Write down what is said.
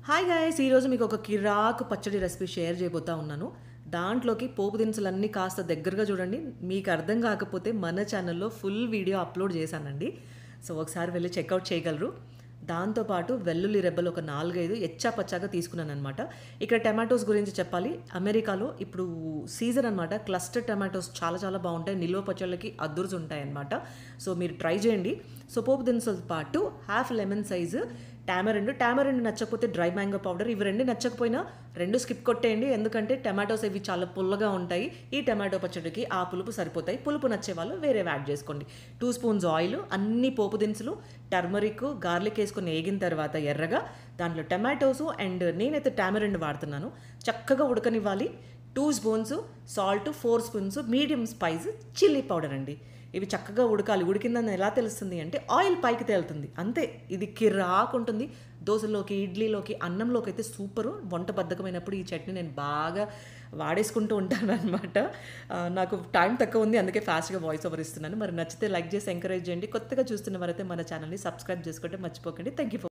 Hi guys! ఈరోజు మీకు ఒక కిరాకు పచ్చడి రెసిపీ షేర్ చేయబోతా ఉన్నాను. దాంట్లోకి పోపు దినుసులన్నీ కాస్త దగ్గరగా చూడండి. మీకు అర్థం కాకపోతే మన ఛానల్‌లో ఫుల్ వీడియో అప్లోడ్ చేశానండి. సో, ఒకసారి వెళ్లి చెక్‌ఔట్ చేయగలరు. దాంతో పాటు వెల్లుల్లి రెబ్బలు ఒక 4, 5 ఎచ్చాపచ్చాగా తీసుకున్నాననమాట. ఇక్కడ టమాటోస్ గురించి చెప్పాలి. అమెరికాలో ఇప్పుడు సీజన్ అనమాట. క్లస్టర్ టమాటోస్ చాలా చాలా బావుంటాయి. నిల్వ పచ్చళ్ళకి అద్దుర్సుంటాయన్నమాట. సో, మీరు ట్రై చేయండి. సో, పోపు దినుసులతో పాటు హాఫ్ లెమన్ సైజు టామరిండ్ నచ్చకపోతే డ్రై మ్యాంగో పౌడర్. ఇవి 2 నచ్చకపోయినా 2 స్కిప్ కొట్టేయండి. ఎందుకంటే టమాటోస్ ఇవి చాలా పుల్లగా ఉంటాయి. ఈ టమాటో పచ్చడికి ఆ పులుపు సరిపోతాయి. పులుపు నచ్చే వాళ్ళు వేరేవి యాడ్ చేసుకోండి. 2 స్పూన్స్ ఆయిల్, అన్ని పోపు దినుసులు, టర్మరిక్, గార్లిక్ వేసుకొని ఏగిన తర్వాత ఎర్రగా దాంట్లో టమాటోస్ అండ్ నేనైతే టామరిండ్ వాడుతున్నాను. చక్కగా ఉడకనివ్వాలి. 2 spoons salt, 4 spoons medium spice chilli powder అండి. ఇవి చక్కగా ఉడకాలి. ఉడికిందని ఎలా తెలుస్తుంది అంటే ఆయిల్ పైకి తేలుతుంది అంతే. ఇది కిరాకుంటుంది. దోశలోకి, ఇడ్లీలోకి, అన్నంలోకి అయితే సూపరు. వంట బద్ధకమైనప్పుడు ఈ చట్నీ నేను బాగా వాడేసుకుంటూ ఉంటానన్నమాట. నాకు టైం తక్కువ ఉంది, అందుకే ఫాస్ట్గా వాయిస్ ఓవర్ ఇస్తున్నాను. మరి నచ్చితే లైక్ చేసి ఎంకరేజ్ చేయండి. కొత్తగా చూస్తున్న వారైతే మన ఛానల్ని సబ్స్క్రైబ్ చేసుకుంటే మర్చిపోకండి. Thank you for